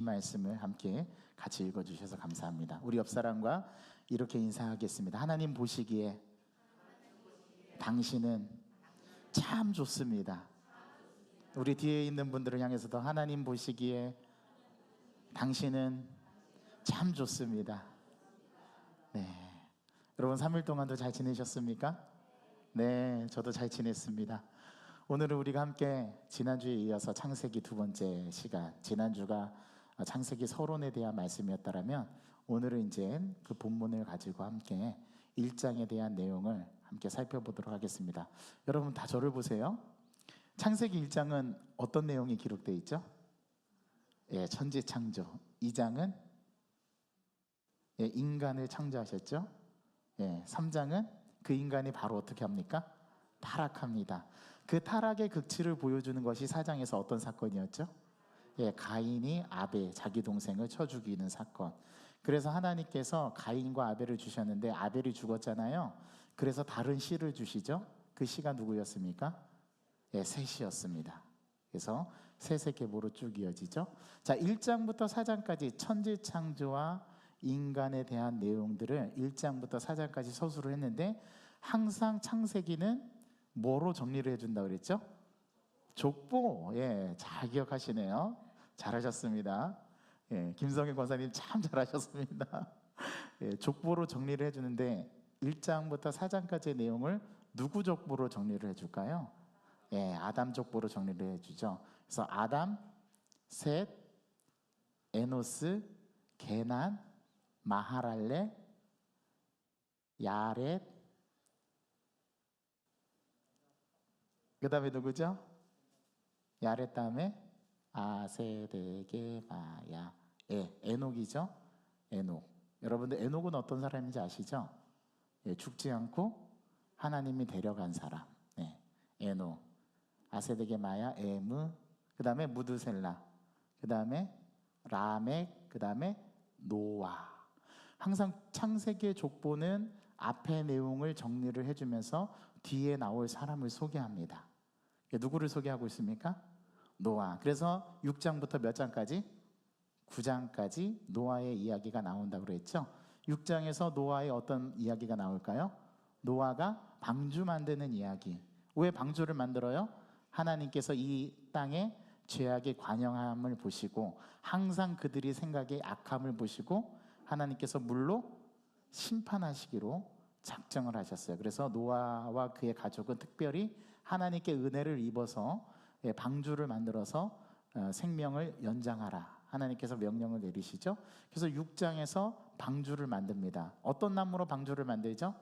말씀을 함께 같이 읽어주셔서 감사합니다. 우리 옆사람과 이렇게 인사하겠습니다. 하나님 보시기에 당신은 참 좋습니다. 우리 뒤에 있는 분들을 향해서도 하나님 보시기에 당신은 참 좋습니다. 네, 여러분 3일 동안도 잘 지내셨습니까? 네, 저도 잘 지냈습니다. 오늘은 우리가 함께 지난주에 이어서 창세기 두 번째 시간, 지난주가 창세기 서론에 대한 말씀이었다면 오늘은 이제 그 본문을 가지고 함께 1장에 대한 내용을 함께 살펴보도록 하겠습니다. 여러분 다 저를 보세요. 창세기 1장은 어떤 내용이 기록되어 있죠? 예, 천지 창조. 2장은 예, 인간을 창조하셨죠. 예, 3장은 그 인간이 바로 어떻게 합니까? 타락합니다. 그 타락의 극치를 보여주는 것이 4장에서 어떤 사건이었죠? 예, 가인이 아벨, 자기 동생을 쳐 죽이는 사건. 그래서 하나님께서 가인과 아벨을 주셨는데 아벨이 죽었잖아요. 그래서 다른 씨를 주시죠. 그 씨가 누구였습니까? 예, 셋이었습니다. 그래서 셋의 계보로 쭉 이어지죠. 자, 1장부터 4장까지 천지 창조와 인간에 대한 내용들을 1장부터 4장까지 서술을 했는데 항상 창세기는 뭐로 정리를 해준다고 그랬죠? 족보. 예, 잘 기억하시네요. 잘하셨습니다. 예, 김성현 권사님 참 잘하셨습니다. 예, 족보로 정리를 해주는데 1장부터 4장까지의 내용을 누구 족보로 정리를 해줄까요? 예, 아담 족보로 정리를 해주죠. 그래서 아담, 셋, 에노스, 게난, 마하랄레, 야렛, 그 다음에 누구죠? 야렛 다음에 아세데게 마야, 예, 에녹이죠. 에녹. 여러분들 에녹은 어떤 사람인지 아시죠? 예, 죽지 않고 하나님이 데려간 사람. 예, 에녹. 아세데게 마야, 에무, 그 다음에 무드셀라, 그 다음에 라멕, 그 다음에 노아. 항상 창세기의 족보는 앞의 내용을 정리를 해주면서 뒤에 나올 사람을 소개합니다. 누구를 소개하고 있습니까? 노아. 그래서 6장부터 몇 장까지? 9장까지 노아의 이야기가 나온다고 그랬죠. 6장에서 노아의 어떤 이야기가 나올까요? 노아가 방주 만드는 이야기. 왜 방주를 만들어요? 하나님께서 이 땅에 죄악의 관영함을 보시고 항상 그들이 생각의 악함을 보시고 하나님께서 물로 심판하시기로 작정을 하셨어요. 그래서 노아와 그의 가족은 특별히 하나님께 은혜를 입어서 방주를 만들어서 생명을 연장하라 하나님께서 명령을 내리시죠. 그래서 6장에서 방주를 만듭니다. 어떤 나무로 방주를 만들죠?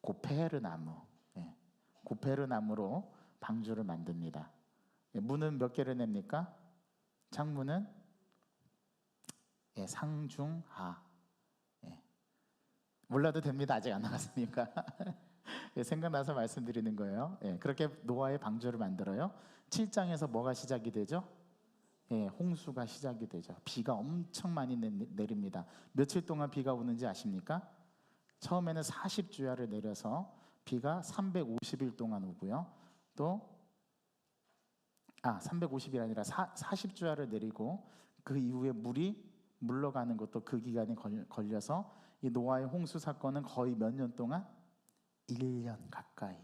고페르 나무. 예, 고페르 나무로 방주를 만듭니다. 예, 문은 몇 개를 냅니까? 창문은 예, 상중하. 예, 몰라도 됩니다. 아직 안 나갔으니까. 예, 생각나서 말씀드리는 거예요. 예, 그렇게 노아의 방주를 만들어요. 7장에서 뭐가 시작이 되죠? 예, 홍수가 시작이 되죠. 비가 엄청 많이 내립니다. 며칠 동안 비가 오는지 아십니까? 처음에는 40주야를 내려서 비가 350일 동안 오고요. 또 350이 아니라 40주야를 내리고 그 이후에 물이 물러가는 것도 그 기간이 걸려서 이 노아의 홍수 사건은 거의 몇 년 동안 1년 가까이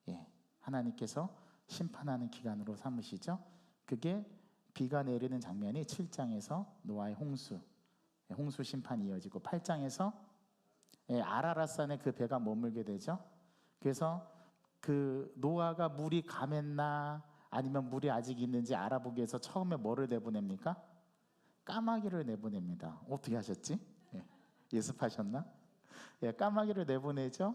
예, 하나님께서 심판하는 기간으로 삼으시죠. 그게 비가 내리는 장면이 7장에서 노아의 홍수, 홍수 심판이 이어지고 8장에서 예, 아라랏산에 그 배가 머물게 되죠. 그래서 그 노아가 물이 감했나 아니면 물이 아직 있는지 알아보기 위해서 처음에 뭐를 내보냅니까? 까마귀를 내보냅니다. 어떻게 하셨지? 예, 예습하셨나? 예, 까마귀를 내보내죠.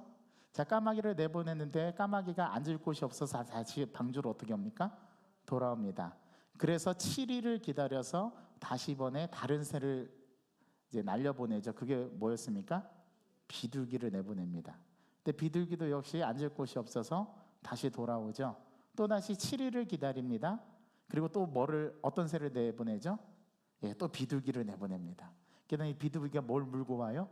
자, 까마귀를 내보냈는데 까마귀가 앉을 곳이 없어서 다시 방주로 어떻게 합니까? 돌아옵니다. 그래서 7일을 기다려서 다시 이번에 다른 새를 이제 날려보내죠. 그게 뭐였습니까? 비둘기를 내보냅니다. 근데 비둘기도 역시 앉을 곳이 없어서 다시 돌아오죠. 또 다시 7일을 기다립니다. 그리고 또 어떤 새를 내보내죠? 예, 또 비둘기를 내보냅니다. 그다음에 비둘기가 뭘 물고 와요?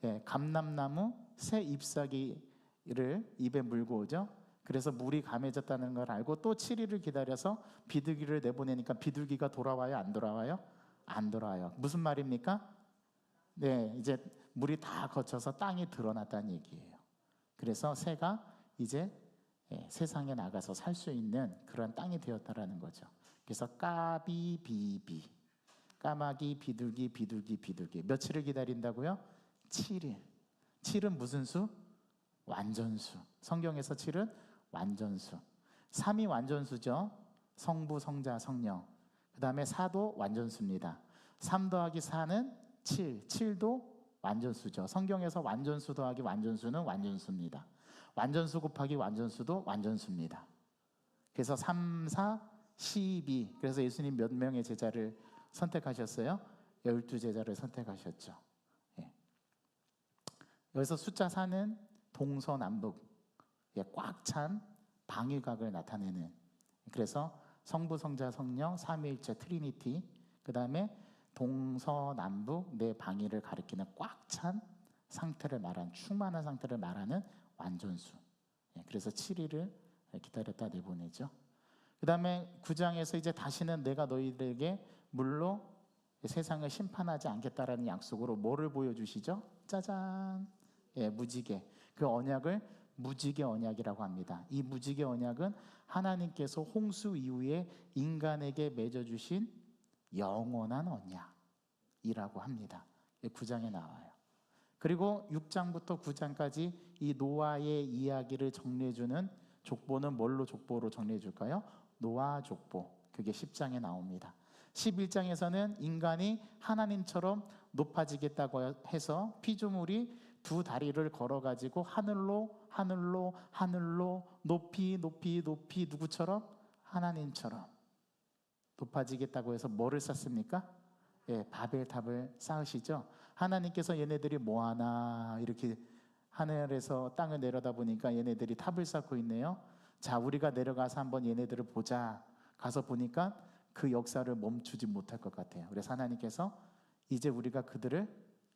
예, 감람나무 새 잎사귀를 입에 물고 오죠. 그래서 물이 감해졌다는 걸 알고 또 7일을 기다려서 비둘기를 내보내니까 비둘기가 돌아와요, 안 돌아와요? 안 돌아와요. 무슨 말입니까? 네, 이제 물이 다 거쳐서 땅이 드러났다는 얘기예요. 그래서 새가 이제 세상에 나가서 살 수 있는 그런 땅이 되었다라는 거죠. 그래서 까비비비, 까마귀, 비둘기, 비둘기, 비둘기. 며칠을 기다린다고요? 7일. 7은 무슨 수? 완전수. 성경에서 7은 완전수. 3이 완전수죠. 성부, 성자, 성령. 그 다음에 4도 완전수입니다. 3 더하기 4는 7. 7도 완전수죠. 성경에서 완전수 더하기 완전수는 완전수입니다. 완전수 곱하기 완전수도 완전수입니다. 그래서 3, 4, 12. 그래서 예수님 몇 명의 제자를 선택하셨어요? 12제자를 선택하셨죠. 예. 여기서 숫자 4는 동서남북 꽉 찬 방위각을 나타내는, 그래서 성부, 성자, 성령, 삼위일체 트리니티, 그 다음에 동서남북 네 방위를 가리키는 꽉 찬 상태를 말하는, 충만한 상태를 말하는 완전수. 그래서 7일을 기다렸다 내보내죠. 그 다음에 9장에서 이제 다시는 내가 너희들에게 물로 세상을 심판하지 않겠다라는 약속으로 뭐를 보여주시죠? 짜잔, 무지개. 그 언약을 무지개 언약이라고 합니다. 이 무지개 언약은 하나님께서 홍수 이후에 인간에게 맺어주신 영원한 언약이라고 합니다. 9장에 나와요. 그리고 6장부터 9장까지 이 노아의 이야기를 정리해주는 족보는 뭘로 족보로 정리해줄까요? 노아 족보. 그게 10장에 나옵니다. 11장에서는 인간이 하나님처럼 높아지겠다고 해서 피조물이 두 다리를 걸어가지고 하늘로 높이 누구처럼? 하나님처럼 높아지겠다고 해서 뭐를 쌓습니까? 바벨탑을 쌓으시죠. 하나님께서 얘네들이 뭐하나 이렇게 하늘에서 땅을 내려다보니까 얘네들이 탑을 쌓고 있네요. 자, 우리가 내려가서 한번 얘네들을 보자. 가서 보니까 그 역사를 멈추지 못할 것 같아요. 그래서 하나님께서 이제 우리가 그들을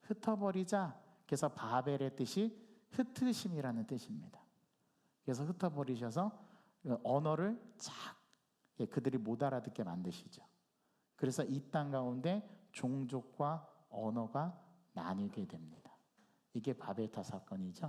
흩어버리자. 그래서 바벨의 뜻이 흩으심이라는 뜻입니다. 그래서 흩어버리셔서 언어를 그들이 못 알아듣게 만드시죠. 그래서 이 땅 가운데 종족과 언어가 나뉘게 됩니다. 이게 바벨탑 사건이죠.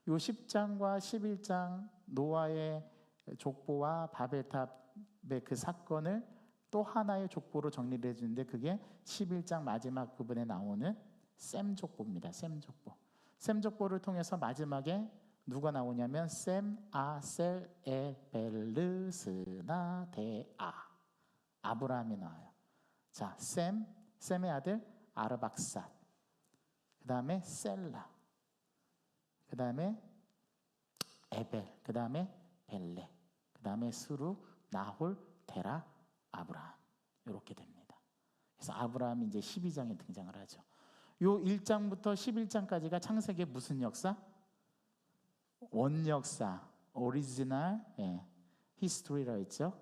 요 10장과 11장 노아의 족보와 바벨탑의 그 사건을 또 하나의 족보로 정리를 해주는데, 그게 11장 마지막 부분에 나오는 셈 족보입니다. 셈 족보. 셈 족보를 통해서 마지막에 누가 나오냐면 셈, 아, 셀, 에, 벨르, 스나, 데, 아. 아브라함이 나와요. 자, 셈의 아들 아르박삿, 그 다음에 셀라, 그 다음에 에벨, 그 다음에 벨레, 그 다음에 스루, 나홀, 테라, 아브라함. 이렇게 됩니다. 그래서 아브라함이 이제 12장에 등장을 하죠. 요 1장부터 11장까지가 창세기의 무슨 역사? 원역사, 오리지널 히스토리라고 했죠.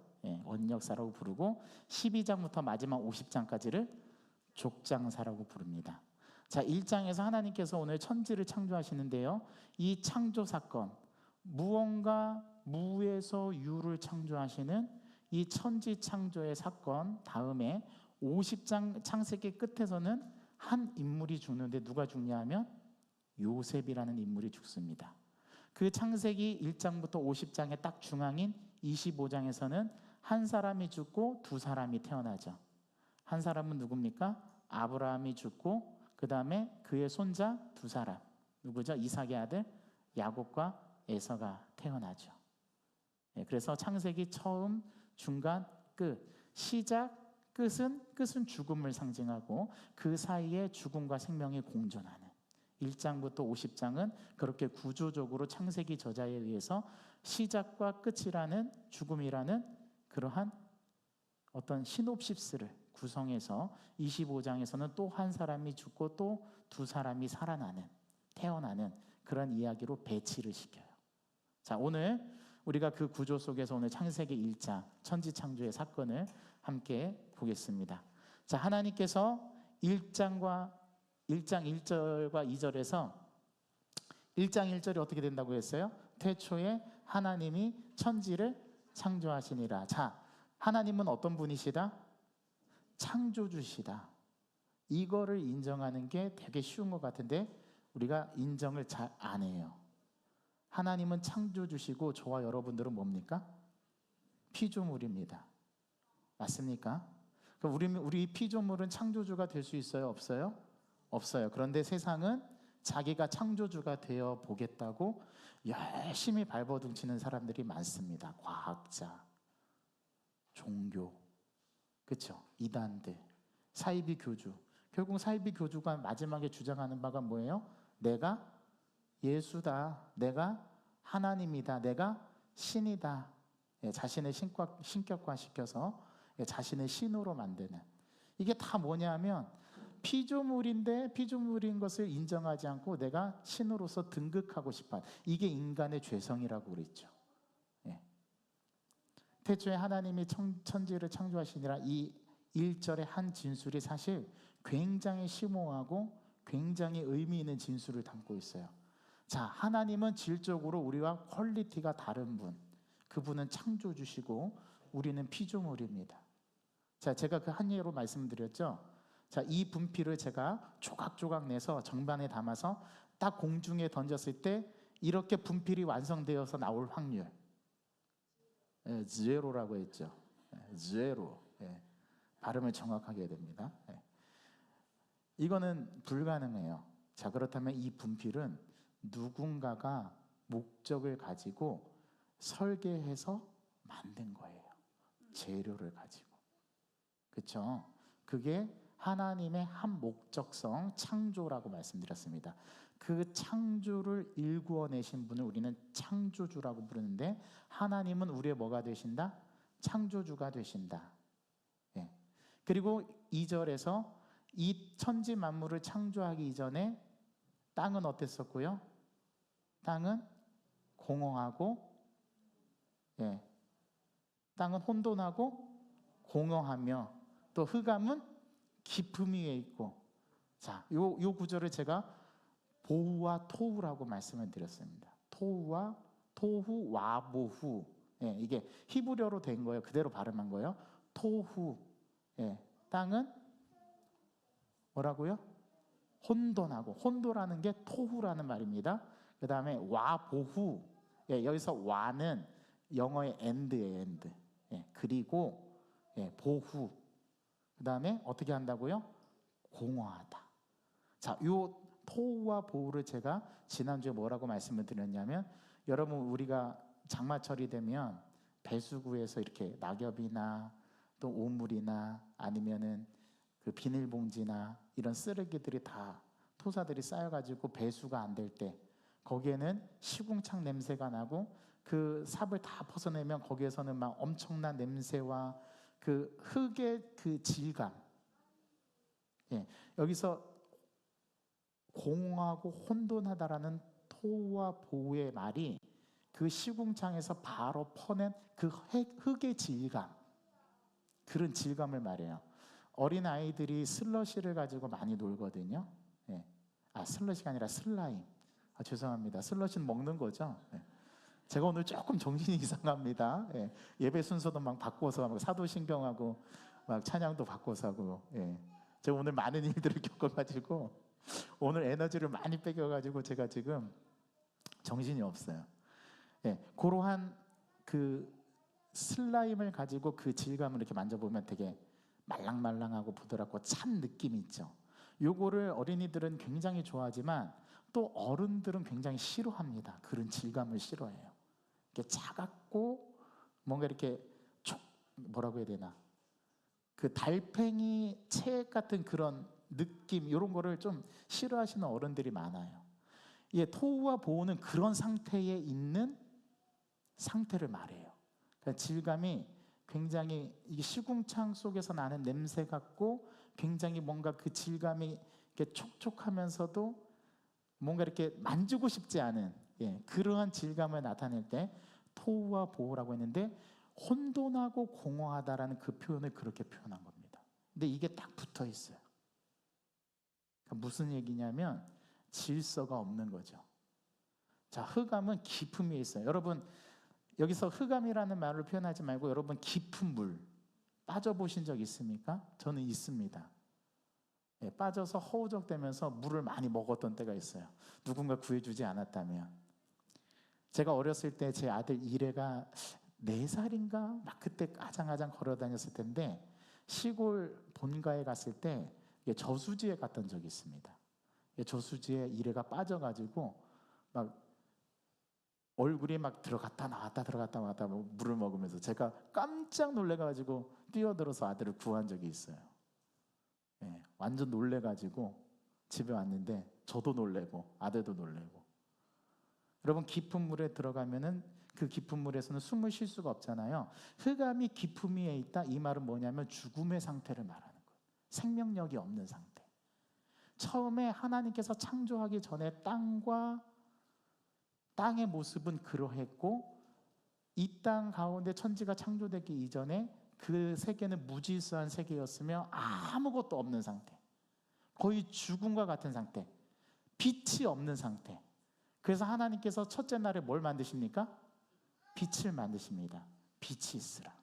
원역사라고 부르고, 12장부터 마지막 50장까지를 족장사라고 부릅니다. 자, 1장에서 하나님께서 오늘 천지를 창조하시는데요, 이 창조 사건, 무언가 무에서 유를 창조하시는 이 천지 창조의 사건 다음에 50장 창세기 끝에서는 한 인물이 죽는데 누가 죽냐 하면 요셉이라는 인물이 죽습니다. 그 창세기 1장부터 50장의 딱 중앙인 25장에서는 한 사람이 죽고 두 사람이 태어나죠. 한 사람은 누굽니까? 아브라함이 죽고 그 다음에 그의 손자 두 사람, 누구죠? 이삭의 아들 야곱과 에서가 태어나죠. 그래서 창세기 처음, 중간, 끝, 시작, 끝은 죽음을 상징하고 그 사이에 죽음과 생명이 공존하는 1장부터 50장은 그렇게 구조적으로 창세기 저자에 의해서 시작과 끝이라는, 죽음이라는 그러한 어떤 시놉시스를 구성해서 25장에서는 또 한 사람이 죽고 또 두 사람이 살아나는, 태어나는 그런 이야기로 배치를 시켜요. 자, 오늘 우리가 그 구조 속에서 오늘 창세기 1장 천지창조의 사건을 함께 보겠습니다. 자, 하나님께서 1장 1절과 2절에서 1장 1절이 어떻게 된다고 했어요? 태초에 하나님이 천지를 창조하시니라. 자, 하나님은 어떤 분이시다? 창조주시다. 이거를 인정하는 게 되게 쉬운 것 같은데 우리가 인정을 잘 안 해요. 하나님은 창조주시고 저와 여러분들은 뭡니까? 피조물입니다. 맞습니까? 우리 피조물은 창조주가 될 수 있어요? 없어요? 없어요. 그런데 세상은 자기가 창조주가 되어 보겠다고 열심히 발버둥치는 사람들이 많습니다. 과학자, 종교, 그렇죠? 이단들, 사이비 교주. 결국 사이비 교주가 마지막에 주장하는 바가 뭐예요? 내가 예수다, 내가 하나님이다, 내가 신이다. 자신을 신격화시켜서 자신을 신으로 만드는, 이게 다 뭐냐면 피조물인데 피조물인 것을 인정하지 않고 내가 신으로서 등극하고 싶어. 이게 인간의 죄성이라고 그랬죠. 태초에 하나님이 천지를 창조하시니라, 이 1절의 한 진술이 사실 굉장히 심오하고 굉장히 의미 있는 진술을 담고 있어요. 자, 하나님은 질적으로 우리와 퀄리티가 다른 분, 그분은 창조주시고 우리는 피조물입니다. 자, 제가 그 한 예로 말씀드렸죠. 자, 이 분필을 제가 조각조각 내서 정반에 담아서 딱 공중에 던졌을 때 이렇게 분필이 완성되어서 나올 확률, 제로라고 했죠. 제로. 발음을 정확하게 해야 됩니다. 이거는 불가능해요. 자, 그렇다면 이 분필은 누군가가 목적을 가지고 설계해서 만든 거예요. 재료를 가지고. 그렇죠? 그게 하나님의 한 목적성, 창조라고 말씀드렸습니다. 그 창조를 일구어내신 분을 우리는 창조주라고 부르는데, 하나님은 우리의 뭐가 되신다? 창조주가 되신다. 그리고 2절에서 이 천지 만물을 창조하기 이전에 땅은 어땠었고요? 땅은 공허하고, 땅은 혼돈하고 공허하며, 또 흑암은 깊음 위에 있고. 자, 요 구절을 제가 보후와 토후라고 말씀을 드렸습니다. 토후와 토후 와보후. 이게 히브리어로 된 거예요. 그대로 발음한 거예요. 토후. 땅은 뭐라고요? 혼돈하고, 혼돈하는 게 토후라는 말입니다. 그 다음에 와보후. 여기서 와는 영어의 end예요. end. 그리고 보후. 그 다음에 어떻게 한다고요? 공허하다. 자, 요 토후와 보후를 제가 지난주에 뭐라고 말씀을 드렸냐면, 여러분 우리가 장마철이 되면 배수구에서 이렇게 낙엽이나 또 오물이나 아니면은 그 비닐봉지나 이런 쓰레기들이 다 토사들이 쌓여가지고 배수가 안 될 때 거기에는 시궁창 냄새가 나고, 그 삽을 다 벗어내면 거기에서는 막 엄청난 냄새와 그 흙의 그 질감. 여기서 공허하고 혼돈하다라는 토와 보의 말이 그 시궁창에서 바로 퍼낸 그 흙의 질감, 그런 질감을 말해요. 어린 아이들이 슬러시를 가지고 많이 놀거든요. 슬러시가 아니라 슬라임. 죄송합니다. 슬러시는 먹는 거죠. 제가 오늘 조금 정신이 이상합니다. 예배 순서도 막 바꿔서 막 사도신경하고 막 찬양도 바꿔서 하고. 제가 오늘 많은 일들을 겪어가지고 오늘 에너지를 많이 뺏겨가지고 제가 지금 정신이 없어요. 그러한 그 슬라임을 가지고 그 질감을 이렇게 만져보면 되게 말랑말랑하고 부드럽고 찬 느낌이 있죠. 요거를 어린이들은 굉장히 좋아하지만 또 어른들은 굉장히 싫어합니다. 그런 질감을 싫어해요. 이렇게 차갑고 뭔가 이렇게 뭐라고 해야 되나, 그 달팽이 책 같은 그런 느낌, 이런 거를 좀 싫어하시는 어른들이 많아요. 토우와 보우는 그런 상태에 있는 상태를 말해요. 그러니까 질감이 굉장히 이게 시궁창 속에서 나는 냄새 같고, 굉장히 뭔가 그 질감이 이렇게 촉촉하면서도 뭔가 이렇게 만지고 싶지 않은 그러한 질감을 나타낼 때 토우와 보우라고 했는데, 혼돈하고 공허하다라는 그 표현을 그렇게 표현한 겁니다. 근데 이게 딱 붙어 있어요. 그러니까 무슨 얘기냐면 질서가 없는 거죠. 자, 흑암은 깊음 위에 있어요. 여러분, 여기서 흑암이라는 말을 표현하지 말고 여러분 깊은 물 빠져보신 적 있습니까? 저는 있습니다. 예, 빠져서 허우적대면서 물을 많이 먹었던 때가 있어요. 누군가 구해주지 않았다면. 제가 어렸을 때 제 아들 이래가 4살인가? 막 그때 아장아장 걸어다녔을 텐데 시골 본가에 갔을 때 저수지에 갔던 적이 있습니다. 저수지에 이래가 빠져가지고 막 얼굴이 막 들어갔다 나왔다 들어갔다 나왔다 물을 먹으면서 제가 깜짝 놀래가지고 뛰어들어서 아들을 구한 적이 있어요. 예, 완전 놀래가지고 집에 왔는데 저도 놀래고 아들도 놀래고. 여러분 깊은 물에 들어가면은 그 깊은 물에서는 숨을 쉴 수가 없잖아요. 흑암이 깊음 위에 있다, 이 말은 뭐냐면 죽음의 상태를 말하는 거예요. 생명력이 없는 상태. 처음에 하나님께서 창조하기 전에 땅의 모습은 그러했고 이 땅 가운데 천지가 창조되기 이전에 그 세계는 무질서한 세계였으며 아무것도 없는 상태, 거의 죽음과 같은 상태, 빛이 없는 상태. 그래서 하나님께서 첫째 날에 뭘 만드십니까? 빛을 만드십니다. 빛이 있으라.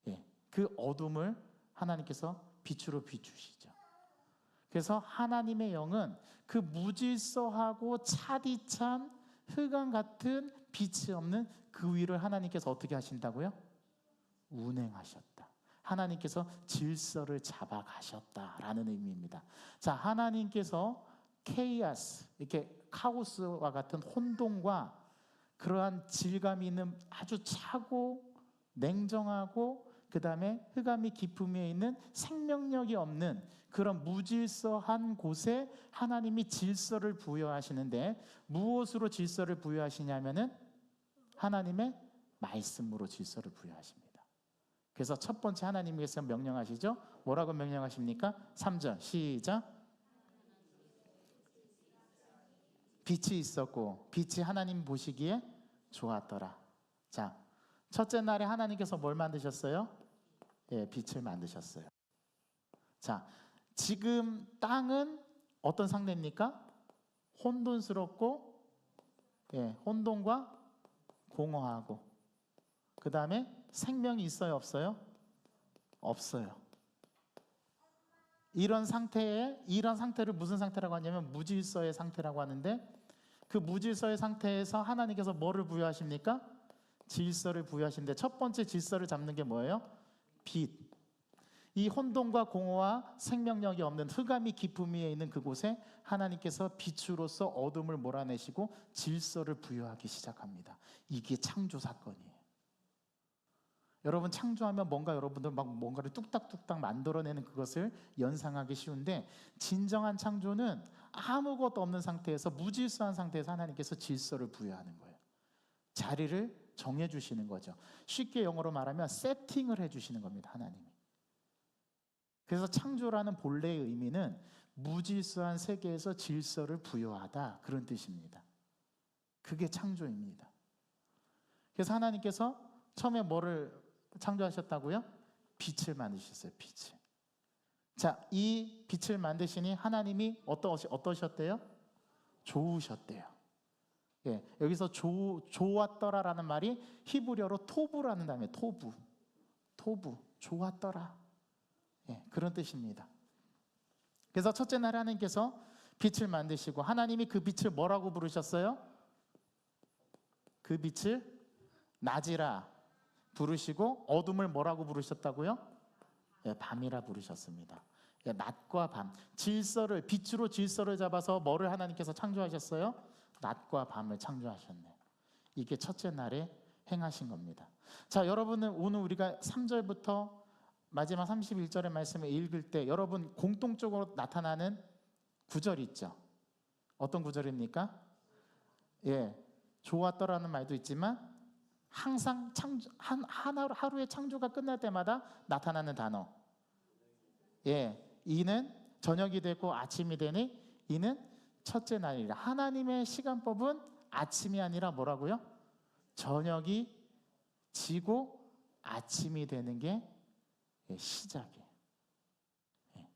예, 그 어둠을 하나님께서 빛으로 비추시죠. 그래서 하나님의 영은 그 무질서하고 차디찬 흑암 같은 빛이 없는 그 위를 하나님께서 어떻게 하신다고요? 운행하셨다. 하나님께서 질서를 잡아가셨다라는 의미입니다. 자, 하나님께서 케이아스, 이렇게 카오스와 같은 혼돈과 그러한 질감이 있는 아주 차고 냉정하고 그 다음에 흑암이 깊음 위에 있는 생명력이 없는 그런 무질서한 곳에 하나님이 질서를 부여하시는데 무엇으로 질서를 부여하시냐면은 하나님의 말씀으로 질서를 부여하십니다. 그래서 첫 번째 하나님께서 명령하시죠. 뭐라고 명령하십니까? 3절 시작. 빛이 있었고 빛이 하나님 보시기에 좋았더라. 자, 첫째 날에 하나님께서 뭘 만드셨어요? 예, 빛을 만드셨어요. 자, 지금 땅은 어떤 상태입니까? 혼돈스럽고, 예, 혼돈과 공허하고, 그 다음에 생명이 있어요, 없어요? 없어요. 이런 상태를 무슨 상태라고 하냐면 무질서의 상태라고 하는데, 그 무질서의 상태에서 하나님께서 뭐를 부여하십니까? 질서를 부여하시는데 첫 번째 질서를 잡는 게 뭐예요? 빛. 이 혼돈과 공허와 생명력이 없는 흑암이 깊음 위에 있는 그곳에 하나님께서 빛으로서 어둠을 몰아내시고 질서를 부여하기 시작합니다. 이게 창조 사건이에요. 여러분 창조하면 여러분들 막 뭔가를 뚝딱뚝딱 만들어내는 그것을 연상하기 쉬운데 진정한 창조는 아무것도 없는 상태에서 무질서한 상태에서 하나님께서 질서를 부여하는 거예요. 자리를 정해주시는 거죠. 쉽게 영어로 말하면 세팅을 해주시는 겁니다. 하나님이. 그래서 창조라는 본래의 의미는 무질서한 세계에서 질서를 부여하다, 그런 뜻입니다. 그게 창조입니다. 그래서 하나님께서 처음에 뭐를 창조하셨다고요? 빛을 만드셨어요. 빛을. 자, 이 빛을 만드시니 하나님이 어떠셨대요? 좋으셨대요. 예, 여기서 좋았더라라는 말이 히브리어로 토부라는 단어예요. 토부, 좋았더라. 예, 그런 뜻입니다. 그래서 첫째 날 하나님께서 빛을 만드시고 하나님이 그 빛을 뭐라고 부르셨어요? 그 빛을 낮이라 부르시고 어둠을 뭐라고 부르셨다고요? 예, 밤이라 부르셨습니다. 예, 낮과 밤, 빛으로 질서를 잡아서 뭐를 하나님께서 창조하셨어요? 낮과 밤을 창조하셨네. 이게 첫째 날에 행하신 겁니다. 자, 여러분은 오늘 우리가 3절부터 마지막 31절의 말씀을 읽을 때 여러분 공통적으로 나타나는 구절이 있죠. 어떤 구절입니까? 예, 좋았더라는 말도 있지만 항상 하루의 창조가 끝날 때마다 나타나는 단어. 예, 이는 저녁이 되고 아침이 되니 이는 첫째 날이라. 하나님의 시간법은 아침이 아니라 뭐라고요? 저녁이 지고 아침이 되는 게 시작이에요. 예.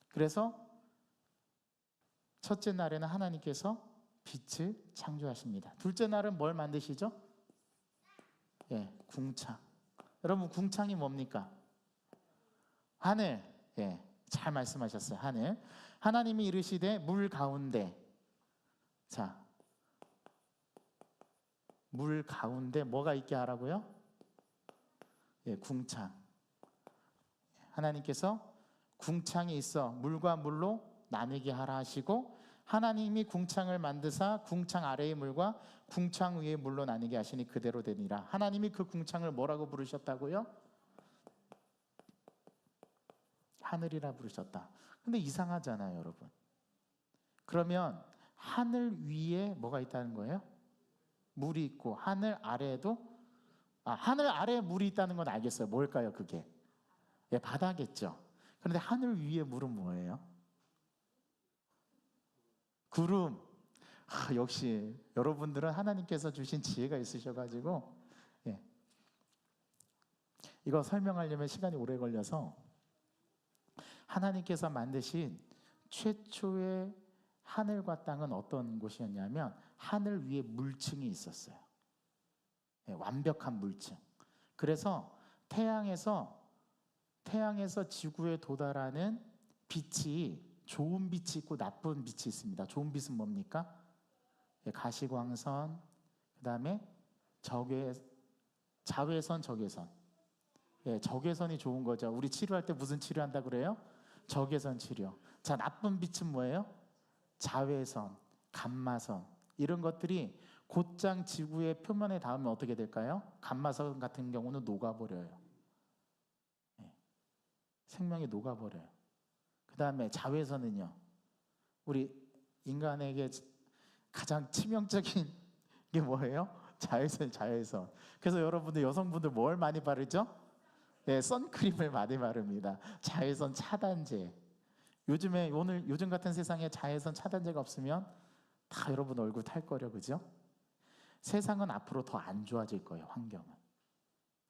그래서 첫째 날에는 하나님께서 빛을 창조하십니다. 둘째 날은 뭘 만드시죠? 예, 궁창. 여러분 궁창이 뭡니까? 하늘. 예, 잘 말씀하셨어요. 하늘. 하나님이 이르시되 물 가운데. 자, 물 가운데 뭐가 있게 하라고요? 예, 궁창. 하나님께서 궁창이 있어 물과 물로 나뉘게 하라 하시고, 하나님이 궁창을 만드사 궁창 아래의 물과 궁창 위의 물로 나뉘게 하시니 그대로 되니라. 하나님이 그 궁창을 뭐라고 부르셨다고요? 하늘이라 부르셨다. 근데 이상하잖아요, 여러분. 그러면 하늘 위에 뭐가 있다는 거예요? 물이 있고 하늘 아래에도, 하늘 아래에 물이 있다는 건 알겠어요. 뭘까요, 그게? 예, 바다겠죠. 그런데 하늘 위에 물은 뭐예요? 구름. 역시 여러분들은 하나님께서 주신 지혜가 있으셔가지고, 예, 이거 설명하려면 시간이 오래 걸려서, 하나님께서 만드신 최초의 하늘과 땅은 어떤 곳이었냐면 하늘 위에 물층이 있었어요. 예, 완벽한 물층. 그래서 태양에서 지구에 도달하는 빛이 좋은 빛이 있고 나쁜 빛이 있습니다. 좋은 빛은 뭡니까? 예, 가시광선, 그 다음에 자외선, 적외선. 예, 적외선이 좋은 거죠. 우리 치료할 때 무슨 치료한다 그래요? 적외선 치료. 자, 나쁜 빛은 뭐예요? 자외선, 감마선. 이런 것들이 곧장 지구의 표면에 닿으면 어떻게 될까요? 감마선 같은 경우는 녹아버려요. 예, 생명이 녹아버려요. 그 다음에 자외선은요, 우리 인간에게 가장 치명적인 게 뭐예요? 자외선. 그래서 여러분들, 여성분들 뭘 많이 바르죠? 네, 선크림을 많이 바릅니다. 자외선 차단제. 요즘 같은 세상에 자외선 차단제가 없으면 다 여러분 얼굴 탈 거려, 그죠? 세상은 앞으로 더 안 좋아질 거예요, 환경은.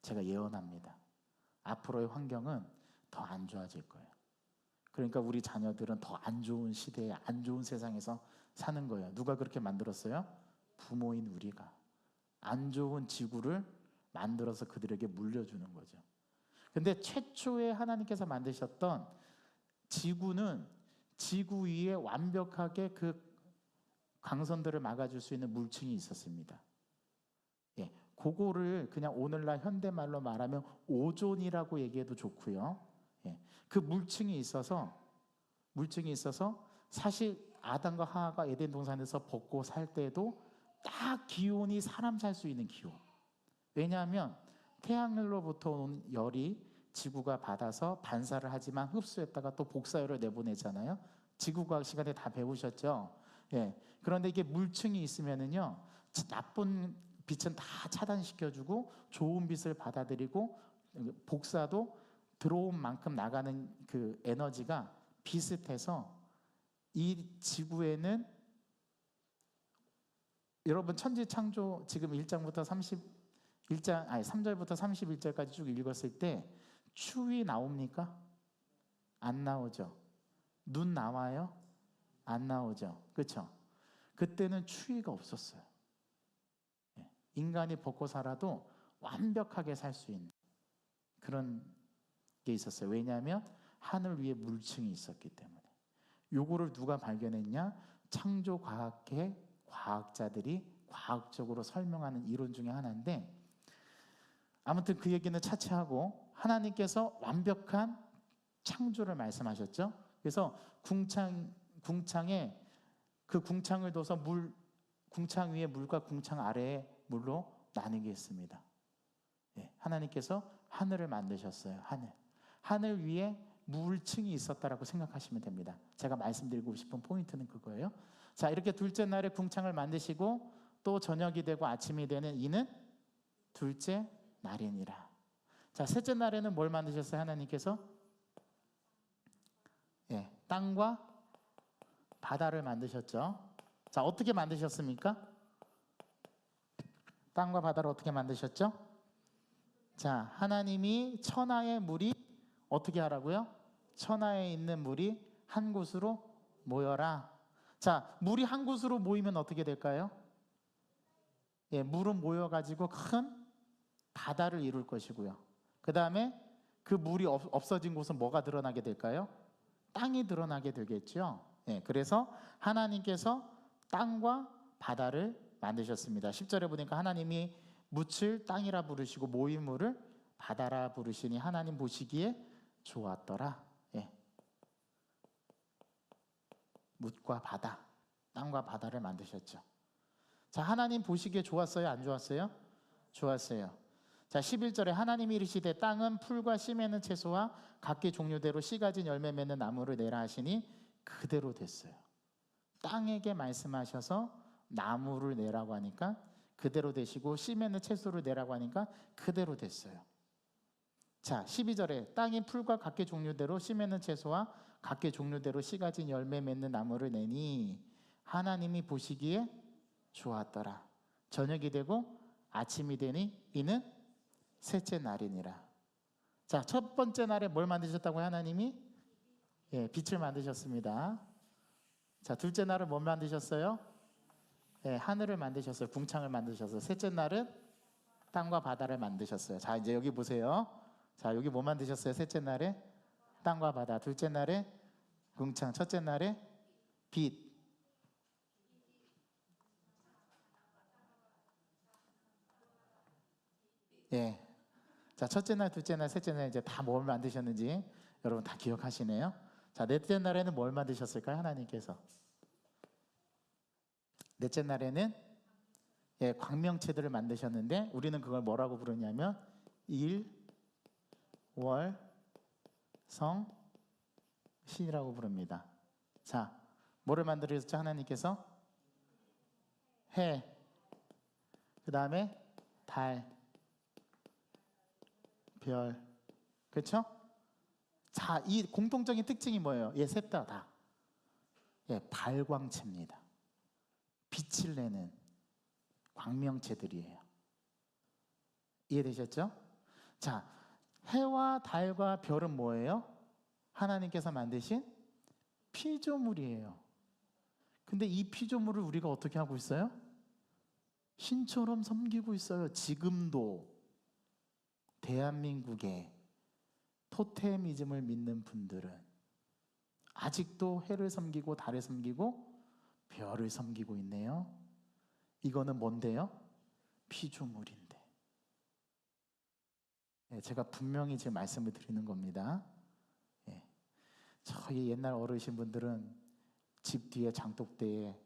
제가 예언합니다. 앞으로의 환경은 더 안 좋아질 거예요. 그러니까 우리 자녀들은 더 안 좋은 시대에, 안 좋은 세상에서 사는 거예요. 누가 그렇게 만들었어요? 부모인 우리가. 안 좋은 지구를 만들어서 그들에게 물려주는 거죠. 근데 최초에 하나님께서 만드셨던 지구는 지구 위에 완벽하게 그 광선들을 막아줄 수 있는 물층이 있었습니다. 예, 그거를 그냥 오늘날 현대말로 말하면 오존이라고 얘기해도 좋고요. 예, 그 물층이 있어서 사실 아담과 하와가 에덴 동산에서 벗고 살 때도 딱 기온이 사람 살 수 있는 기온. 왜냐하면 태양으로부터 온 열이 지구가 받아서 반사를 하지만 흡수했다가 또 복사열을 내보내잖아요. 지구과학 시간에 다 배우셨죠? 예. 그런데 이게 물층이 있으면은요, 나쁜 빛은 다 차단시켜주고 좋은 빛을 받아들이고, 복사도 들어온 만큼 나가는 그 에너지가 비슷해서, 이 지구에는 여러분 천지창조 지금 1장부터 3절부터 31절까지 쭉 읽었을 때 추위 나옵니까? 안 나오죠. 눈 나와요? 안 나오죠. 그렇죠? 그때는 추위가 없었어요. 인간이 벗고 살아도 완벽하게 살 수 있는 그런 게 있었어요. 왜냐하면 하늘 위에 물층이 있었기 때문에. 요거를 누가 발견했냐? 창조과학의 과학자들이 과학적으로 설명하는 이론 중에 하나인데, 아무튼 그 얘기는 차치하고 하나님께서 완벽한 창조를 말씀하셨죠. 그래서 궁창에 그 궁창을 둬서 궁창 위에 물과 궁창 아래에 물로 나뉘게 했습니다. 예, 하나님께서 하늘을 만드셨어요. 하늘 위에 물층이 있었다라고 생각하시면 됩니다. 제가 말씀드리고 싶은 포인트는 그거예요. 자, 이렇게 둘째 날에 궁창을 만드시고 또 저녁이 되고 아침이 되는 이는 둘째 날이니라. 자, 셋째 날에는 뭘 만드셨어요? 하나님께서 예, 땅과 바다를 만드셨죠. 자, 어떻게 만드셨습니까? 땅과 바다를 어떻게 만드셨죠? 자, 하나님이 천하의 물이 어떻게 하라고요? 천하에 있는 물이 한 곳으로 모여라. 자, 물이 한 곳으로 모이면 어떻게 될까요? 예, 물은 모여가지고 큰 바다를 이룰 것이고요. 그 다음에 그 물이 없어진 곳은 뭐가 드러나게 될까요? 땅이 드러나게 되겠죠. 예, 그래서 하나님께서 땅과 바다를 만드셨습니다. 10절에 보니까 하나님이 묻을 땅이라 부르시고 모이물을 바다라 부르시니 하나님 보시기에 좋았더라. 예. 묻과 바다, 땅과 바다를 만드셨죠. 자, 하나님 보시기에 좋았어요? 안 좋았어요? 좋았어요. 자, 11절에 하나님이 이르시되 땅은 풀과 씨 맺는 채소와 각기 종류대로 씨 가진 열매 맺는 나무를 내라 하시니 그대로 됐어요. 땅에게 말씀하셔서 나무를 내라고 하니까 그대로 되시고 씨 맺는 채소를 내라고 하니까 그대로 됐어요. 자, 12절에 땅이 풀과 각기 종류대로 씨 맺는 채소와 각기 종류대로 씨 가진 열매 맺는 나무를 내니 하나님이 보시기에 좋았더라. 저녁이 되고 아침이 되니 이는 셋째 날이니라. 자, 첫 번째 날에 뭘 만드셨다고요? 하나님이 예, 빛을 만드셨습니다. 자, 둘째 날은 뭘 만드셨어요? 예, 하늘을 만드셨어요. 궁창을 만드셨어요. 셋째 날은 땅과 바다를 만드셨어요. 자, 이제 여기 보세요. 자, 여기 뭐 만드셨어요? 셋째 날에 땅과 바다. 둘째 날에 궁창. 첫째 날에 빛. 예. 자, 첫째 날, 둘째 날, 셋째 날 이제 다 뭘 만드셨는지 여러분 다 기억하시네요. 자, 넷째 날에는 뭘 만드셨을까요? 하나님께서. 넷째 날에는 예, 광명체들을 만드셨는데 우리는 그걸 뭐라고 부르냐면 일, 월, 성, 신이라고 부릅니다. 자, 뭐를 만들어주셨죠? 하나님께서 해, 그 다음에 달, 별, 그렇죠? 자, 이 공통적인 특징이 뭐예요? 예, 셋 다 예, 발광체입니다. 빛을 내는 광명체들이에요. 이해되셨죠? 자, 해와 달과 별은 뭐예요? 하나님께서 만드신 피조물이에요. 근데 이 피조물을 우리가 어떻게 하고 있어요? 신처럼 섬기고 있어요. 지금도 대한민국에 토테미즘을 믿는 분들은 아직도 해를 섬기고 달을 섬기고 별을 섬기고 있네요. 이거는 뭔데요? 피조물인데. 예, 제가 분명히 지금 말씀을 드리는 겁니다. 예, 저희 옛날 어르신분들은 집 뒤에 장독대에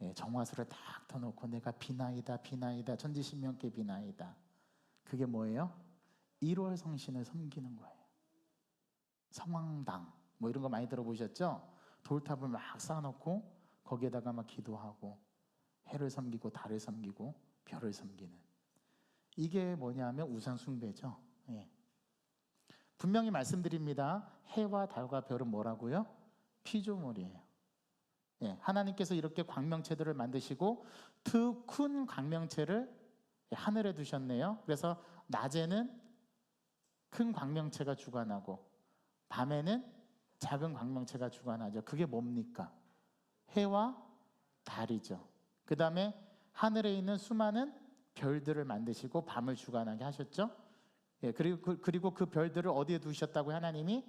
예, 정화수를 딱 터놓고 내가 비나이다 비나이다 천지신명께 비나이다. 그게 뭐예요? 1월 성신을 섬기는 거예요. 성황당 뭐 이런 거 많이 들어보셨죠? 돌탑을 막 쌓아놓고 거기에다가 막 기도하고 해를 섬기고 달을 섬기고 별을 섬기는 이게 뭐냐면 우상 숭배죠. 예. 분명히 말씀드립니다. 해와 달과 별은 뭐라고요? 피조물이에요. 예. 하나님께서 이렇게 광명체들을 만드시고 큰 광명체를 하늘에 두셨네요. 그래서 낮에는 큰 광명체가 주관하고 밤에는 작은 광명체가 주관하죠. 그게 뭡니까? 해와 달이죠. 그 다음에 하늘에 있는 수많은 별들을 만드시고 밤을 주관하게 하셨죠. 예, 그리고 그 별들을 어디에 두셨다고 하나님이?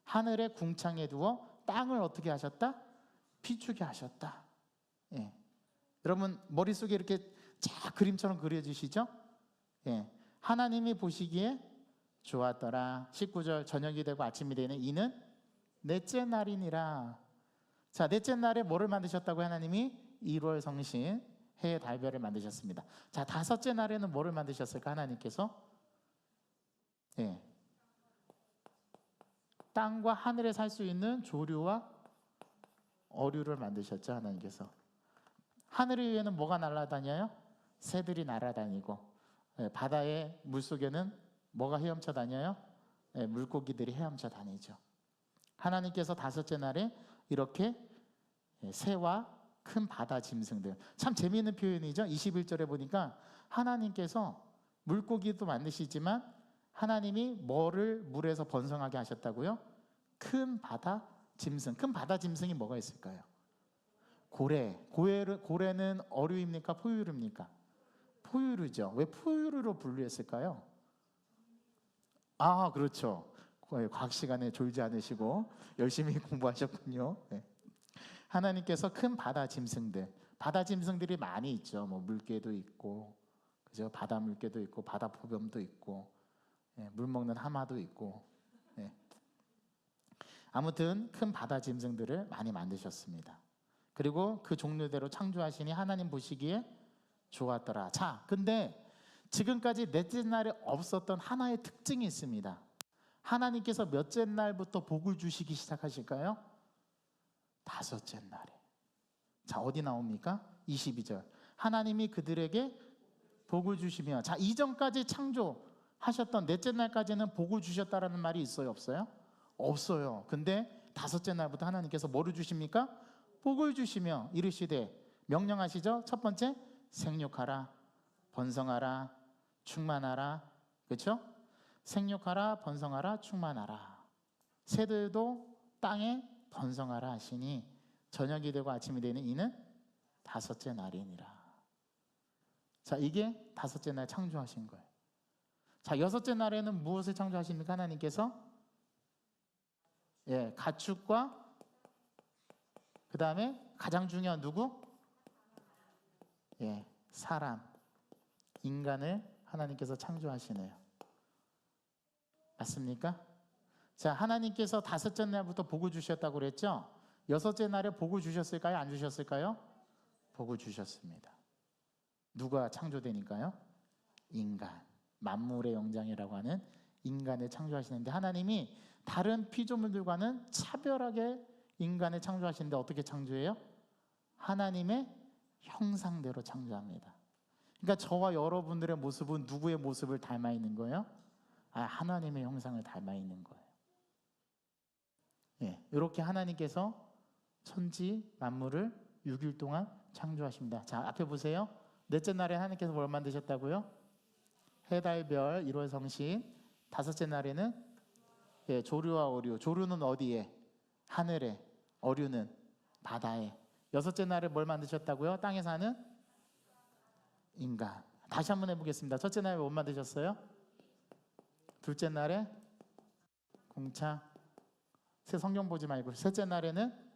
하늘의 궁창에 두어 땅을 어떻게 하셨다? 비추게 하셨다. 예. 여러분 머릿속에 이렇게 쫙 그림처럼 그려지시죠? 예. 하나님이 보시기에 좋았더라. 19절 저녁이 되고 아침이 되는 이는 넷째 날이니라. 자, 넷째 날에 뭐를 만드셨다고 하나님이? 1월 성신 해의 달별을 만드셨습니다. 자, 다섯째 날에는 뭐를 만드셨을까 하나님께서? 예. 땅과 하늘에 살 수 있는 조류와 어류를 만드셨죠. 하나님께서. 하늘 위에는 뭐가 날아다녀요? 새들이 날아다니고 예, 바다의 물속에는 뭐가 헤엄쳐 다녀요? 예, 물고기들이 헤엄쳐 다니죠. 하나님께서 다섯째 날에 이렇게 새와 큰 바다 짐승들, 참 재미있는 표현이죠. 21절에 보니까 하나님께서 물고기도 만드시지만 하나님이 뭐를 물에서 번성하게 하셨다고요? 큰 바다 짐승. 큰 바다 짐승이 뭐가 있을까요? 고래. 고래는 어류입니까? 포유류입니까? 푸유류죠. 왜 푸유류로 분류했을까요? 아, 그렇죠. 과학 시간에 졸지 않으시고 열심히 공부하셨군요. 네. 하나님께서 큰 바다 짐승들, 바다 짐승들이 많이 있죠. 뭐 물개도 있고, 그죠? 바다 물개도 있고, 바다 포범도 있고, 예, 물 먹는 하마도 있고, 예. 아무튼 큰 바다 짐승들을 많이 만드셨습니다. 그리고 그 종류대로 창조하시니 하나님 보시기에 좋았더라. 자, 근데 지금까지 넷째 날에 없었던 하나의 특징이 있습니다. 하나님께서 몇째 날부터 복을 주시기 시작하실까요? 다섯째 날에. 자, 어디 나옵니까? 22절. 하나님이 그들에게 복을 주시며, 자, 이전까지 창조하셨던 넷째 날까지는 복을 주셨다라는 말이 있어요, 없어요? 없어요. 근데 다섯째 날부터 하나님께서 뭐를 주십니까? 복을 주시며 이르시되, 명령하시죠. 첫 번째, 생육하라, 번성하라, 충만하라. 그렇죠? 생육하라, 번성하라, 충만하라. 새들도 땅에 번성하라 하시니 저녁이 되고 아침이 되는 이는 다섯째 날이니라. 자, 이게 다섯째 날 창조하신 거예요. 자, 여섯째 날에는 무엇을 창조하십니까? 하나님께서 예, 가축과 그 다음에 가장 중요한 누구? 예, 사람, 인간을 하나님께서 창조하시네요. 맞습니까? 자, 하나님께서 다섯째 날부터 복을 주셨다고 그랬죠? 여섯째 날에 복을 주셨을까요? 안 주셨을까요? 복을 주셨습니다. 누가 창조되니까요? 인간, 만물의 영장이라고 하는 인간을 창조하시는데, 하나님이 다른 피조물들과는 차별하게 인간을 창조하시는데 어떻게 창조해요? 하나님의 형상대로 창조합니다. 그러니까 저와 여러분들의 모습은 누구의 모습을 닮아 있는 거예요? 아, 하나님의 형상을 닮아 있는 거예요. 예, 이렇게 하나님께서 천지 만물을 6일 동안 창조하십니다. 자, 앞에 보세요. 넷째 날에 하나님께서 뭘 만드셨다고요? 해, 달, 별, 일월 성신. 다섯째 날에는 예, 조류와 어류. 조류는 어디에? 하늘에. 어류는 바다에. 여섯째 날에 뭘 만드셨다고요? 땅에 사는 인간. 다시 한번 해보겠습니다. 첫째 날에 뭘 만드셨어요? 둘째 날에 공차. 새 성경 보지 말고. 셋째 날에는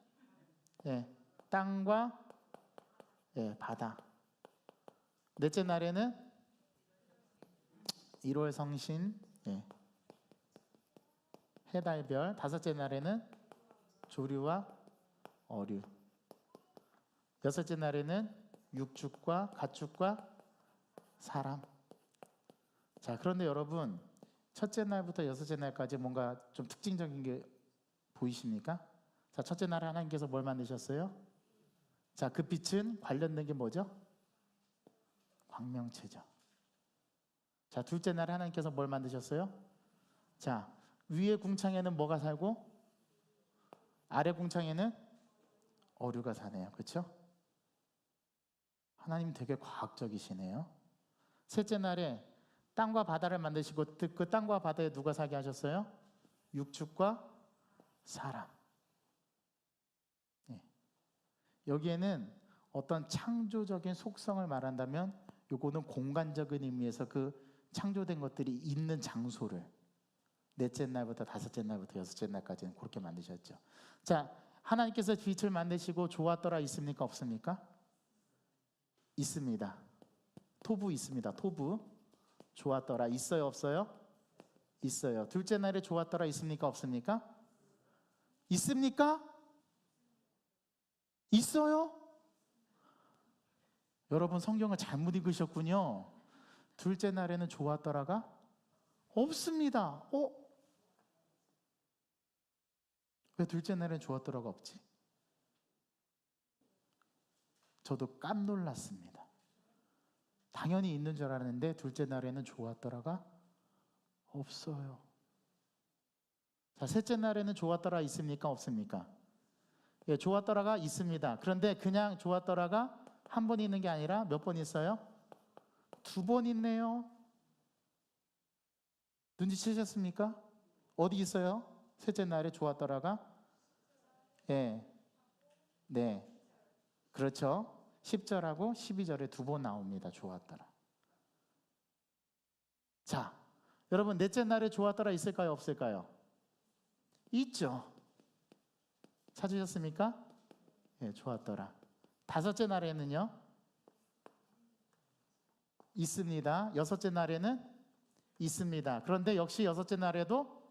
예, 땅과 예, 바다. 넷째 날에는 일월 성신, 예, 해, 달, 별. 다섯째 날에는 조류와 어류. 여섯째 날에는 육축과 가축과 사람. 자, 그런데 여러분, 첫째 날부터 여섯째 날까지 뭔가 좀 특징적인 게 보이십니까? 자, 첫째 날에 하나님께서 뭘 만드셨어요? 자, 그 빛은 관련된 게 뭐죠? 광명체죠. 자, 둘째 날에 하나님께서 뭘 만드셨어요? 자, 위에 궁창에는 뭐가 살고 아래 궁창에는 어류가 사네요. 그렇죠? 하나님 되게 과학적이시네요. 셋째 날에 땅과 바다를 만드시고 그 땅과 바다에 누가 살게 하셨어요? 육축과 사람. 예. 여기에는 어떤 창조적인 속성을 말한다면 요거는 공간적인 의미에서 그 창조된 것들이 있는 장소를 넷째 날부터 다섯째 날부터 여섯째 날까지는 그렇게 만드셨죠. 자, 하나님께서 빛을 만드시고 좋았더라 있습니까? 없습니까? 있습니다. 토부 있습니다. 토부. 좋았더라 있어요? 없어요? 있어요. 둘째 날에 좋았더라 있습니까? 없습니까? 있습니까? 있어요? 여러분 성경을 잘못 읽으셨군요. 둘째 날에는 좋았더라가 없습니다. 왜 둘째 날에는 좋았더라가 없지? 저도 깜놀랐습니다. 당연히 있는 줄 알았는데 둘째 날에는 좋았더라가 없어요. 자, 셋째 날에는 좋았더라 있습니까? 없습니까? 예, 좋았더라가 있습니다. 그런데 그냥 좋았더라가 한 번 있는 게 아니라 몇 번 있어요? 2번 있네요. 눈치채셨습니까? 어디 있어요? 셋째 날에 좋았더라가? 예, 네, 그렇죠. 10절하고 12절에 2번 나옵니다. 좋았더라. 자, 여러분 넷째 날에 좋았더라 있을까요? 없을까요? 있죠. 찾으셨습니까? 예, 좋았더라. 다섯째 날에는요? 있습니다. 여섯째 날에는 있습니다. 그런데 역시 여섯째 날에도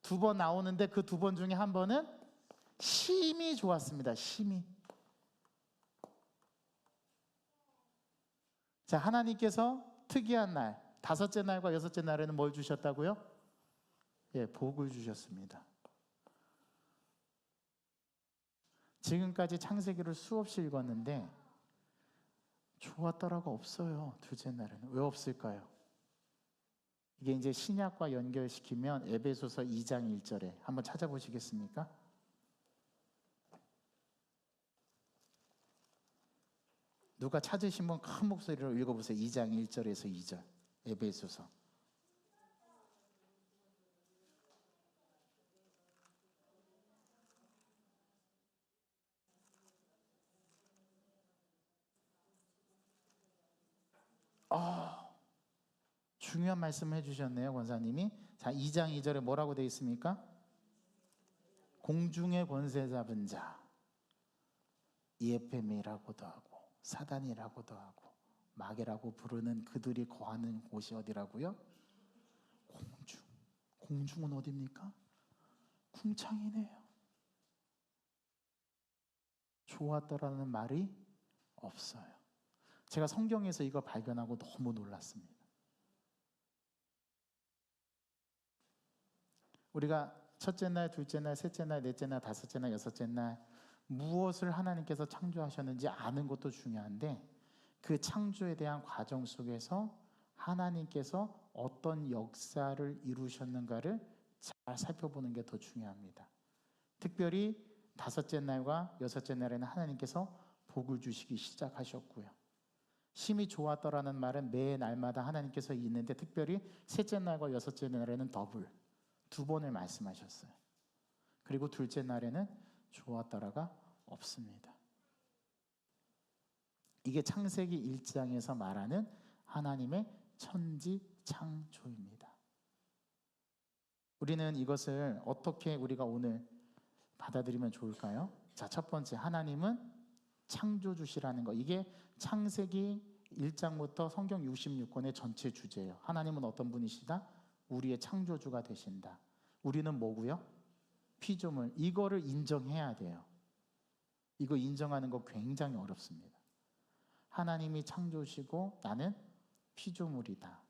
두 번 나오는데 그 두 번 중에 한 번은 심히 좋았습니다. 심히. 자, 하나님께서 특이한 날, 다섯째 날과 여섯째 날에는 뭘 주셨다고요? 예, 복을 주셨습니다. 지금까지 창세기를 수없이 읽었는데 좋았더라가 없어요. 둘째 날에는. 왜 없을까요? 이게 이제 신약과 연결시키면 에베소서 2장 1절에 한번 찾아보시겠습니까? 누가 찾으신 분 큰 목소리로 읽어보세요. 2장 1절에서 2절 에베소서. 중요한 말씀을 해주셨네요, 권사님이. 자, 2장 2절에 뭐라고 되어 있습니까? 공중의 권세 잡은 자, 이에페미라고도 하고 사단이라고도 하고 마귀라고 부르는 그들이 거하는 곳이 어디라고요? 공중. 공중은 어디입니까? 궁창이네요. 좋았더라는 말이 없어요. 제가 성경에서 이거 발견하고 너무 놀랐습니다. 우리가 첫째 날, 둘째 날, 셋째 날, 넷째 날, 다섯째 날, 여섯째 날 무엇을 하나님께서 창조하셨는지 아는 것도 중요한데 그 창조에 대한 과정 속에서 하나님께서 어떤 역사를 이루셨는가를 잘 살펴보는 게 더 중요합니다. 특별히 다섯째 날과 여섯째 날에는 하나님께서 복을 주시기 시작하셨고요. 심히 좋았더라는 말은 매 날마다 하나님께서 있는데 특별히 셋째 날과 여섯째 날에는 더블 두 번을 말씀하셨어요. 그리고 둘째 날에는 좋았더라가 없습니다. 이게 창세기 1장에서 말하는 하나님의 천지 창조입니다. 우리는 이것을 어떻게 우리가 오늘 받아들이면 좋을까요? 자, 첫 번째, 하나님은 창조주시라는 거. 이게 창세기 1장부터 성경 66권의 전체 주제예요. 하나님은 어떤 분이시다? 우리의 창조주가 되신다. 우리는 뭐고요? 피조물. 이거를 인정해야 돼요. 이거 인정하는 거 굉장히 어렵습니다. 하나님이 창조시고 나는 피조물이다.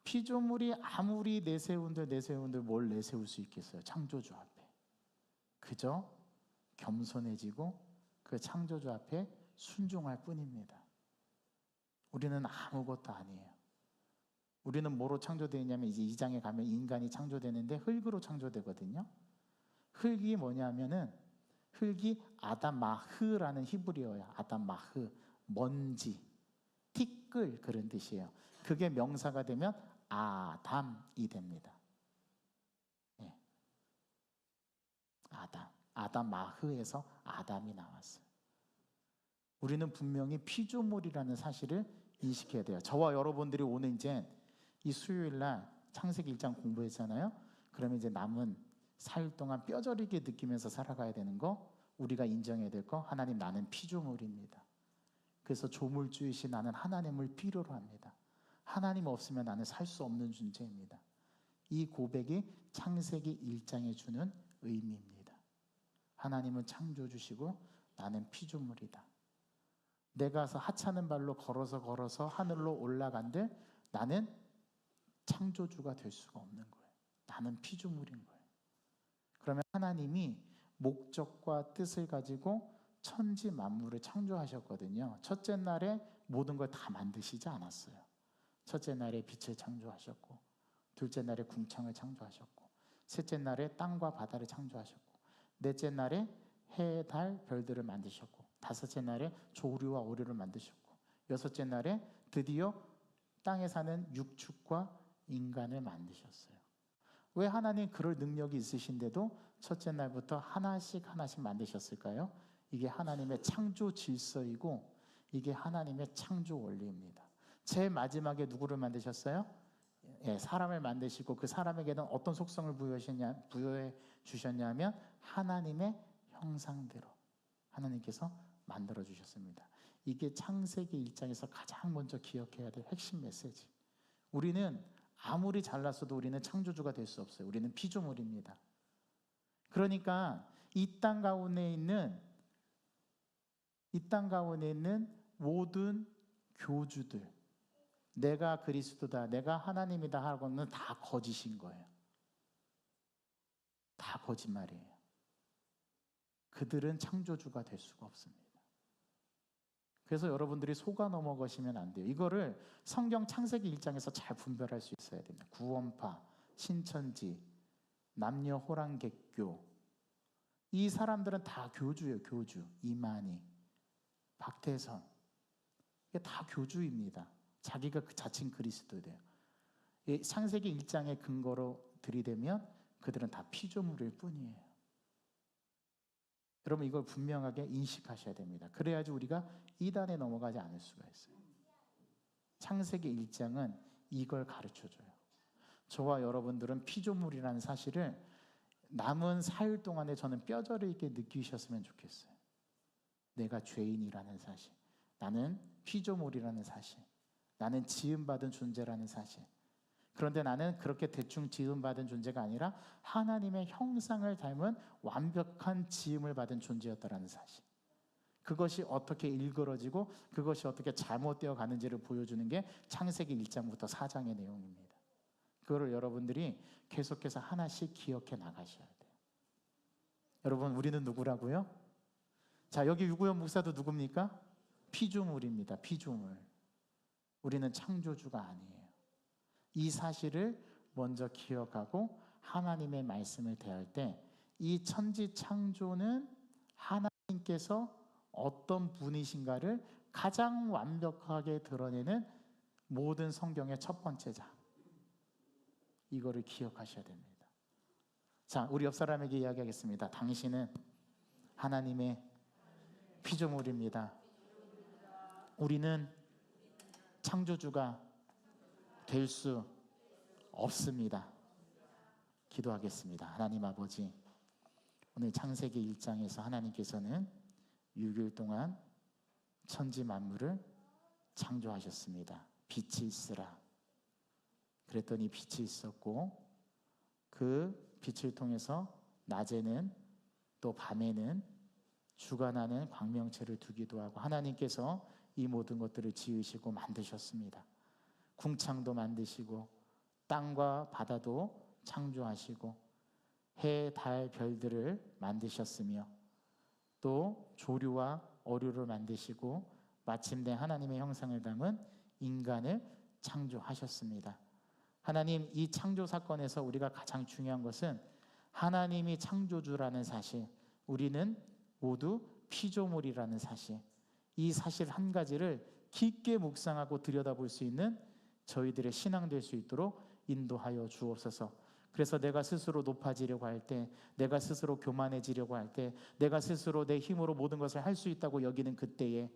피조물이 아무리 내세운들 뭘 내세울 수 있겠어요? 창조주 앞에. 그저 겸손해지고 그 창조주 앞에 순종할 뿐입니다. 우리는 아무것도 아니에요. 우리는 뭐로 창조되었냐면 이제 2장에 가면 인간이 창조되는데 흙으로 창조되거든요. 흙이 뭐냐면은 흙이 아담마흐라는 히브리어야. 아담마흐, 먼지, 티끌 그런 뜻이에요. 그게 명사가 되면 아담이 됩니다. 예. 아담마흐에서 아담이 나왔어요. 우리는 분명히 피조물이라는 사실을 인식해야 돼요. 저와 여러분들이 오늘 이제 이 수요일 날 창세기 1장 공부했잖아요. 그러면 이제 남은 4일 동안 뼈저리게 느끼면서 살아가야 되는 거, 우리가 인정해야 될 거, 하나님 나는 피조물입니다. 그래서 조물주이신 나는 하나님을 필요로 합니다. 하나님 없으면 나는 살 수 없는 존재입니다. 이 고백이 창세기 1장에 주는 의미입니다. 하나님은 창조주시고 나는 피조물이다. 내가 하찮은 발로 걸어서 하늘로 올라간들 나는 창조주가 될 수가 없는 거예요. 나는 피조물인 거예요. 그러면 하나님이 목적과 뜻을 가지고 천지 만물을 창조하셨거든요. 첫째 날에 모든 걸 다 만드시지 않았어요. 첫째 날에 빛을 창조하셨고, 둘째 날에 궁창을 창조하셨고, 셋째 날에 땅과 바다를 창조하셨고, 넷째 날에 해, 달, 별들을 만드셨고, 다섯째 날에 조류와 오류를 만드셨고, 여섯째 날에 드디어 땅에 사는 육축과 인간을 만드셨어요. 왜 하나님 그럴 능력이 있으신데도 첫째 날부터 하나씩 만드셨을까요? 이게 하나님의 창조 질서이고 이게 하나님의 창조 원리입니다. 제일 마지막에 누구를 만드셨어요? 사람을 만드시고 그 사람에게는 어떤 속성을 부여해 주셨냐면 하나님의 형상대로 하나님께서 만들어 주셨습니다. 이게 창세기 1장에서 가장 먼저 기억해야 될 핵심 메시지. 우리는 아무리 잘났어도 우리는 창조주가 될 수 없어요. 우리는 피조물입니다. 그러니까 이 땅 가운데 있는 모든 교주들, 내가 그리스도다, 내가 하나님이다 하고는 다 거짓인 거예요. 다 거짓말이에요. 그들은 창조주가 될 수가 없습니다. 그래서 여러분들이 속아 넘어가시면 안 돼요. 이거를 성경 창세기 1장에서 잘 분별할 수 있어야 됩니다. 구원파, 신천지, 남녀 호랑객교, 이 사람들은 다 교주예요. 교주. 이만희, 박태선, 이게 다 교주입니다. 자기가 그 자칭 그리스도예요. 창세기 1장의 근거로 들이대면 그들은 다 피조물일 뿐이에요. 여러분 이걸 분명하게 인식하셔야 됩니다. 그래야지 우리가 이단에 넘어가지 않을 수가 있어요. 창세기 1장은 이걸 가르쳐줘요. 저와 여러분들은 피조물이라는 사실을 남은 사흘 동안에 저는 뼈저리 있게 느끼셨으면 좋겠어요. 내가 죄인이라는 사실, 나는 피조물이라는 사실, 나는 지음받은 존재라는 사실. 그런데 나는 그렇게 대충 지음받은 존재가 아니라 하나님의 형상을 닮은 완벽한 지음을 받은 존재였다라는 사실. 그것이 어떻게 일그러지고 그것이 어떻게 잘못되어 가는지를 보여주는 게 창세기 1장부터 4장의 내용입니다. 그거를 여러분들이 계속해서 하나씩 기억해 나가셔야 돼요. 여러분 우리는 누구라고요? 자, 여기 유구현 목사도 누굽니까? 피조물입니다. 피조물. 우리는 창조주가 아니에요. 이 사실을 먼저 기억하고 하나님의 말씀을 대할 때 이 천지 창조는 하나님께서 어떤 분이신가를 가장 완벽하게 드러내는 모든 성경의 첫 번째 장. 이거를 기억하셔야 됩니다. 자, 우리 옆 사람에게 이야기하겠습니다. 당신은 하나님의 피조물입니다. 우리는 창조주가 될 수 없습니다. 기도하겠습니다. 하나님 아버지, 오늘 창세기 1장에서 하나님께서는 6일 동안 천지 만물을 창조하셨습니다. 빛이 있으라. 그랬더니 빛이 있었고 그 빛을 통해서 낮에는 또 밤에는 주관하는 광명체를 두기도 하고 하나님께서 이 모든 것들을 지으시고 만드셨습니다. 궁창도 만드시고 땅과 바다도 창조하시고 해, 달, 별들을 만드셨으며 또 조류와 어류를 만드시고 마침내 하나님의 형상을 담은 인간을 창조하셨습니다. 하나님, 이 창조 사건에서 우리가 가장 중요한 것은 하나님이 창조주라는 사실, 우리는 모두 피조물이라는 사실, 이 사실 한 가지를 깊게 묵상하고 들여다볼 수 있는 저희들의 신앙 될 수 있도록 인도하여 주옵소서. 그래서 내가 스스로 높아지려고 할 때, 내가 스스로 교만해지려고 할 때, 내가 스스로 내 힘으로 모든 것을 할 수 있다고 여기는 그때에,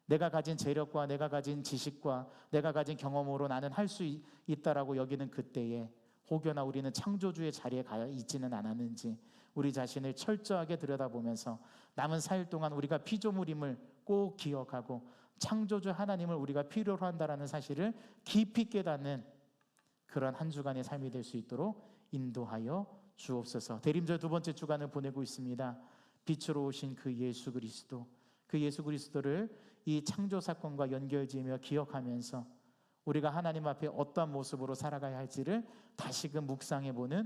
내가 가진 재력과 내가 가진 지식과 내가 가진 경험으로 나는 할 수 있다라고 여기는 그때에 혹여나 우리는 창조주의 자리에 가 있지는 않았는지 우리 자신을 철저하게 들여다보면서 남은 사일 동안 우리가 피조물임을 꼭 기억하고 창조주 하나님을 우리가 필요로 한다는 사실을 깊이 깨닫는 그런 한 주간의 삶이 될 수 있도록 인도하여 주옵소서. 대림절 두 번째 주간을 보내고 있습니다. 빛으로 오신 그 예수 그리스도, 그 예수 그리스도를 이 창조 사건과 연결지으며 기억하면서 우리가 하나님 앞에 어떠한 모습으로 살아가야 할지를 다시금 묵상해보는